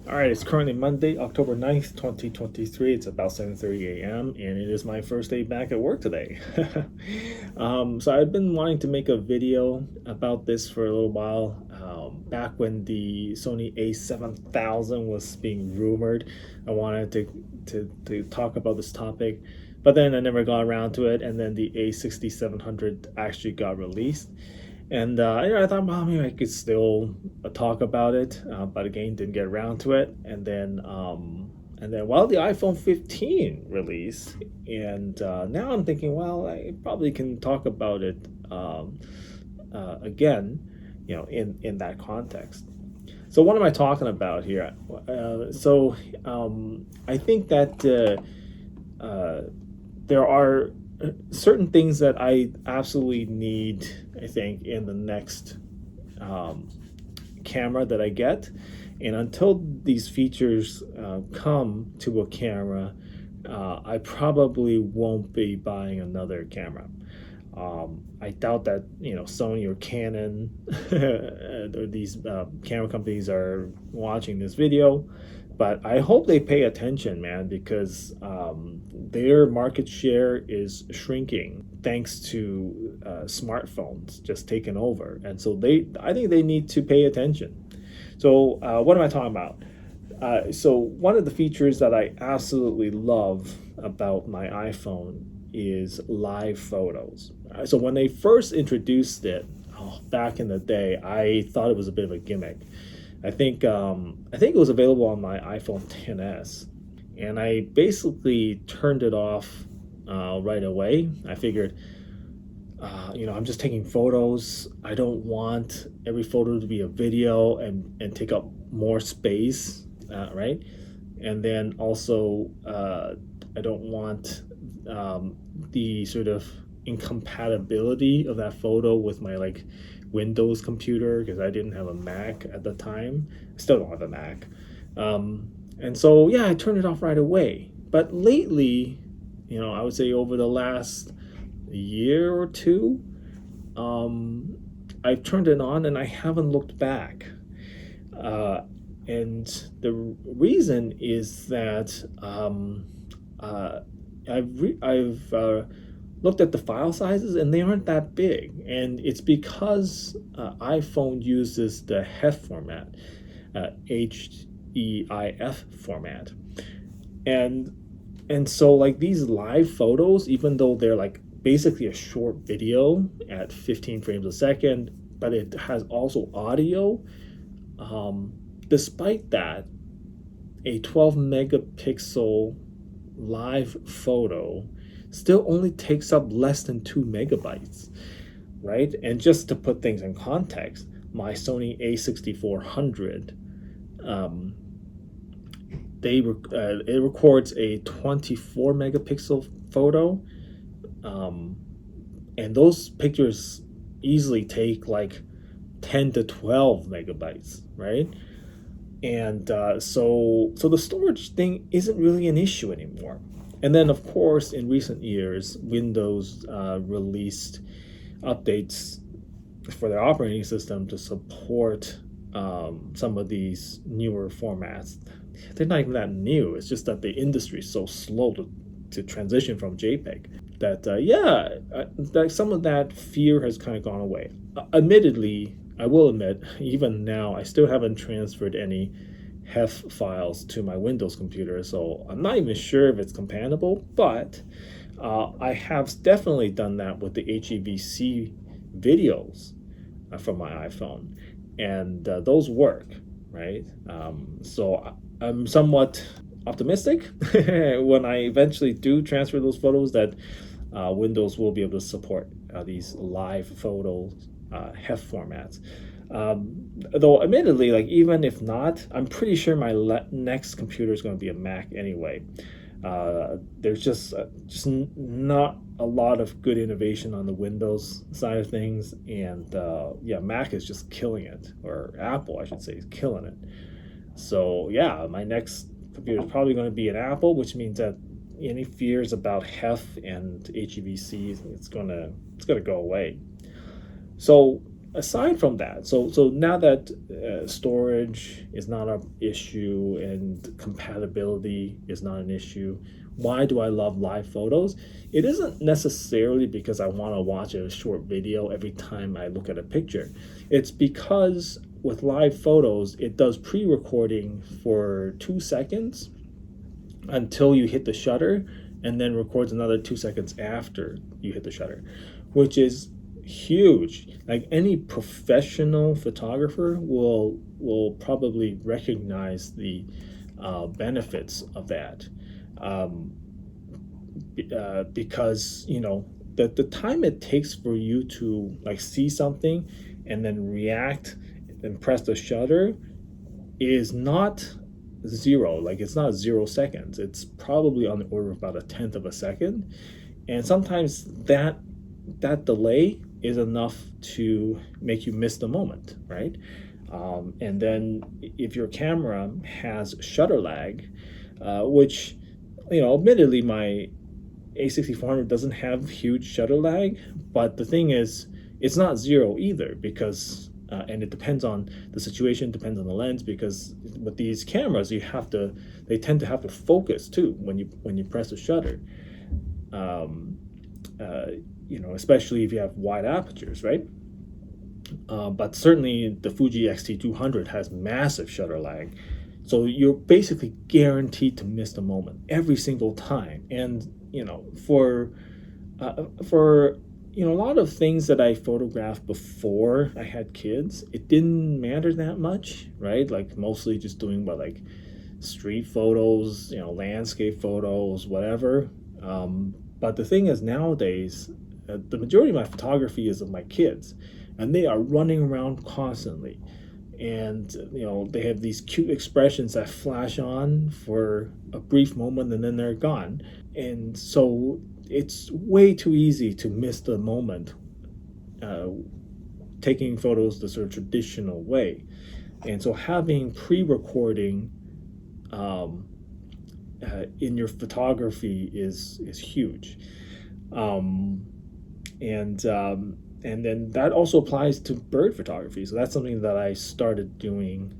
All right, it's currently Monday, October 9th, 2023. It's about 7:30 a.m. and it is my first day back at work today. So I've been wanting to make a video about this for a little while. Back when the Sony A7000 was being rumored, I wanted to talk about this topic, but then I never got around to it. And then the A6700 actually got released. And I thought, well, maybe I could still talk about it, but again, didn't get around to it. And then, well, the iPhone 15 released, and now I'm thinking, well, I probably can talk about it again, in that context. So what am I talking about here? I think that there are certain things that I absolutely need, I think, in the next camera that I get. And until these features come to a camera, I probably won't be buying another camera. I doubt that Sony or Canon or these camera companies are watching this video, but I hope they pay attention, man, because their market share is shrinking thanks to smartphones just taking over, and so I think they need to pay attention. So what am I talking about? So one of the features that I absolutely love about my iPhone is live photos. So when they first introduced it, back in the day, I thought it was a bit of a gimmick. I think it was available on my iPhone XS, and I basically turned it off right away. I figured, I'm just taking photos. I don't want every photo to be a video and take up more space, right? And then also, I don't want the sort of incompatibility of that photo with my Windows computer, because I didn't have a Mac at the time. I still don't have a Mac. And so, yeah, I turned it off right away. But lately, I would say over the last year or two, I've turned it on and I haven't looked back. And the reason is that I've looked at the file sizes and they aren't that big, and it's because iPhone uses the HEIF format, HEIF format, and so these live photos, even though they're basically a short video at 15 frames a second, but it has also audio. Despite that, a 12 megapixel live photo still only takes up less than 2 megabytes, right? And just to put things in context, my Sony A6400, it records a 24 megapixel photo, and those pictures easily take 10 to 12 megabytes, right? And so the storage thing isn't really an issue anymore. And then, of course, in recent years, Windows released updates for their operating system to support some of these newer formats. They're not even that new. It's just that the industry is so slow to transition from JPEG that, that some of that fear has kind of gone away. Admittedly, I will admit, even now, I still haven't transferred any HEIF files to my Windows computer, so I'm not even sure if it's compatible, but I have definitely done that with the HEVC videos from my iPhone, and those work, right? So I'm somewhat optimistic when I eventually do transfer those photos that Windows will be able to support these live photos HEIF formats. Though admittedly, even if not, I'm pretty sure my next computer is going to be a Mac anyway. There's just not a lot of good innovation on the Windows side of things, and Mac is just killing it, or Apple, I should say, is killing it. So yeah, my next computer is probably going to be an Apple, which means that any fears about HEIF and HEVC, it's gonna go away. So aside from that, so now that storage is not an issue and compatibility is not an issue, why do I love live photos? It isn't necessarily because I want to watch a short video every time I look at a picture. It's because with live photos, it does pre-recording for 2 seconds until you hit the shutter, and then records another 2 seconds after you hit the shutter, which is huge. Like any professional photographer will probably recognize the benefits of that, um, because the time it takes for you to like see something and then react and press the shutter is not zero. Like it's not 0 seconds. It's probably on the order of about a tenth of a second, and sometimes that delay is enough to make you miss the moment, right? And then if your camera has shutter lag, which admittedly my A6400 doesn't have huge shutter lag, but the thing is, it's not zero either because and it depends on the situation, depends on the lens, because with these cameras they tend to have to focus too when you press the shutter. Um, Especially if you have wide apertures, right? But certainly the Fuji X-T200 has massive shutter lag, so you're basically guaranteed to miss the moment every single time. And for a lot of things that I photographed before I had kids, it didn't matter that much, right? Like mostly just doing like street photos, landscape photos, whatever. But the thing is, nowadays, the majority of my photography is of my kids, and they are running around constantly. And they have these cute expressions that flash on for a brief moment and then they're gone. And so it's way too easy to miss the moment uh, taking photos the sort of traditional way. And so having pre-recording um, in your photography is huge. Um, and then that also applies to bird photography. So that's something that I started doing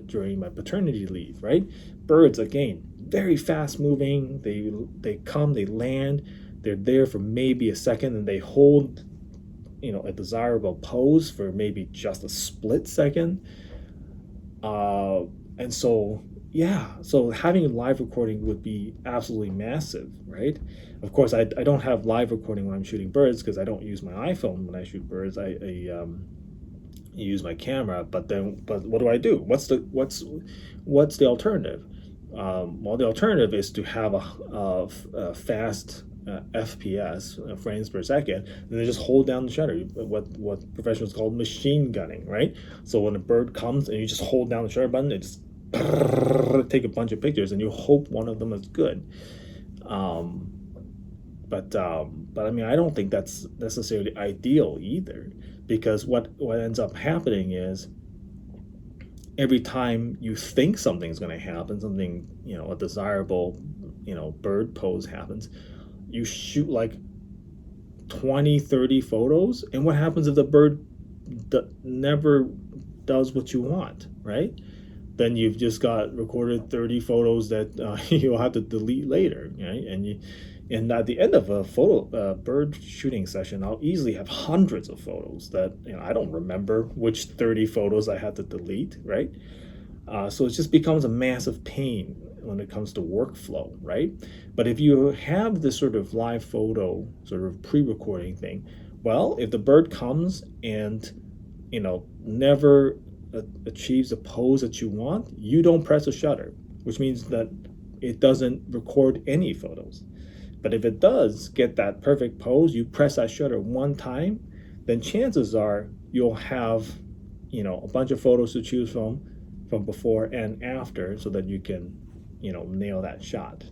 during my paternity leave. Right, birds again, very fast moving. They come, they land, they're there for maybe a second, and they hold a desirable pose for maybe just a split second. And so yeah, so having live recording would be absolutely massive, right? Of course, I don't have live recording when I'm shooting birds because I don't use my iPhone when I shoot birds. I use my camera, but what do I do? What's the alternative? Well, the alternative is to have a fast FPS, frames per second, and then just hold down the shutter. What professionals call machine gunning, right? So when a bird comes and you just hold down the shutter button, it just take a bunch of pictures, and you hope one of them is good. Um, but I mean, I don't think that's necessarily ideal either, because what ends up happening is every time you think something's going to happen, something a desirable bird pose happens, you shoot like 20, 30 photos, and what happens if the bird never does what you want, right? Then you've just got recorded 30 photos that you'll have to delete later, right? And at the end of a bird shooting session, I'll easily have hundreds of photos that I don't remember which 30 photos I had to delete, right? So it just becomes a massive pain when it comes to workflow, right? But if you have this sort of live photo sort of pre-recording thing, well, if the bird comes and never achieves a pose that you want, you don't press a shutter, which means that it doesn't record any photos. But if it does get that perfect pose, you press that shutter one time, then chances are you'll have a bunch of photos to choose from before and after, so that you can nail that shot.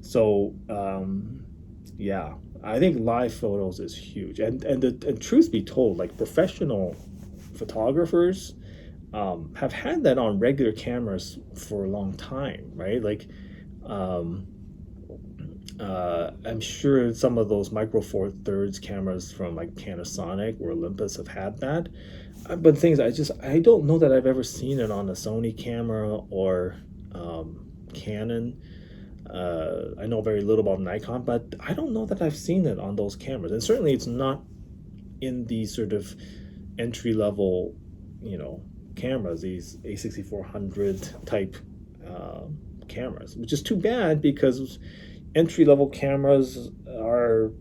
So yeah, I think live photos is huge. And truth be told, like professional photographers have had that on regular cameras for a long time, right? Like I'm sure some of those Micro Four Thirds cameras from like Panasonic or Olympus have had that. But things I don't know that I've ever seen it on a Sony camera or Canon. I know very little about Nikon, but I don't know that I've seen it on those cameras. And certainly it's not in these sort of entry level, cameras, these A6400 type cameras, which is too bad because entry level cameras are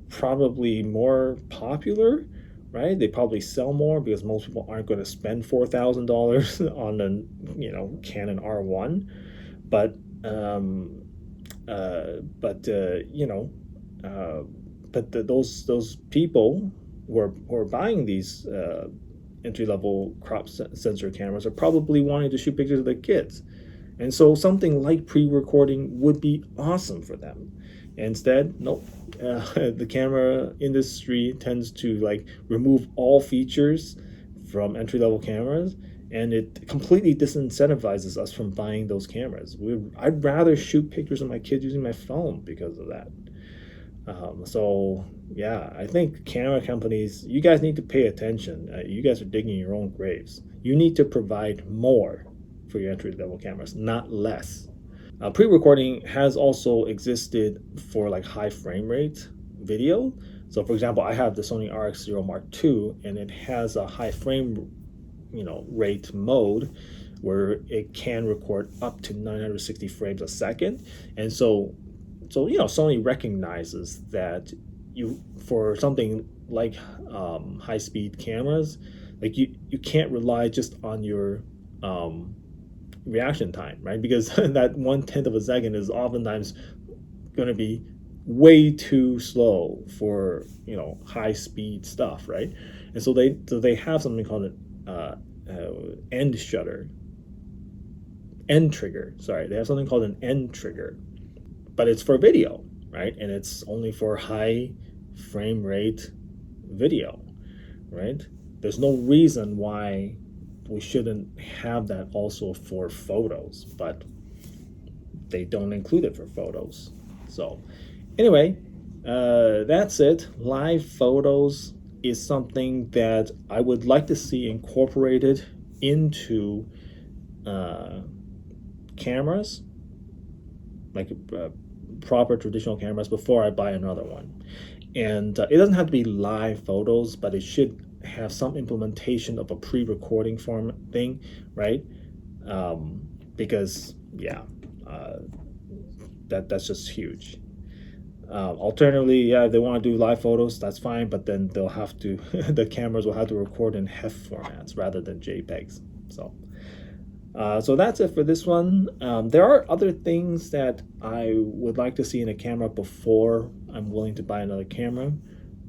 probably more popular, right? They probably sell more because most people aren't going to spend $4,000 on a Canon R1, but but those people who are buying these entry level crop sensor cameras are probably wanting to shoot pictures of their kids. And so something like pre-recording would be awesome for them. Instead, nope. The camera industry tends to like remove all features from entry-level cameras, and it completely disincentivizes us from buying those cameras. I'd rather shoot pictures of my kids using my phone because of that. So yeah, I think camera companies, you guys need to pay attention. You guys are digging your own graves. You need to provide more for your entry level cameras, not less. Pre-recording has also existed for like high frame rate video. So for example, I have the Sony RX0 Mark II, and it has a high frame rate mode where it can record up to 960 frames a second. And so Sony recognizes that for something like high-speed cameras, like you can't rely just on your reaction time, right? Because that 1/10 of a second is oftentimes going to be way too slow for high-speed stuff, right? And so they have something called an end trigger. Sorry, they have something called an end trigger, but it's for video, right? And it's only for high frame rate video, right? There's no reason why we shouldn't have that also for photos, but they don't include it for photos. So anyway, that's it. Live photos is something that I would like to see incorporated into cameras, like proper traditional cameras, before I buy another one. And it doesn't have to be live photos, but it should have some implementation of a pre-recording form thing, right? Because that's just huge. Alternatively, yeah, if they want to do live photos, that's fine, but then they'll have to the cameras will have to record in HEIF formats rather than JPEGs. So that's it for this one. There are other things that I would like to see in a camera before I'm willing to buy another camera,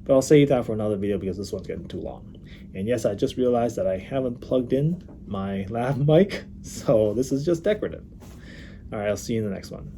but I'll save that for another video because this one's getting too long. And yes, I just realized that I haven't plugged in my lav mic, so this is just decorative. All right, I'll see you in the next one.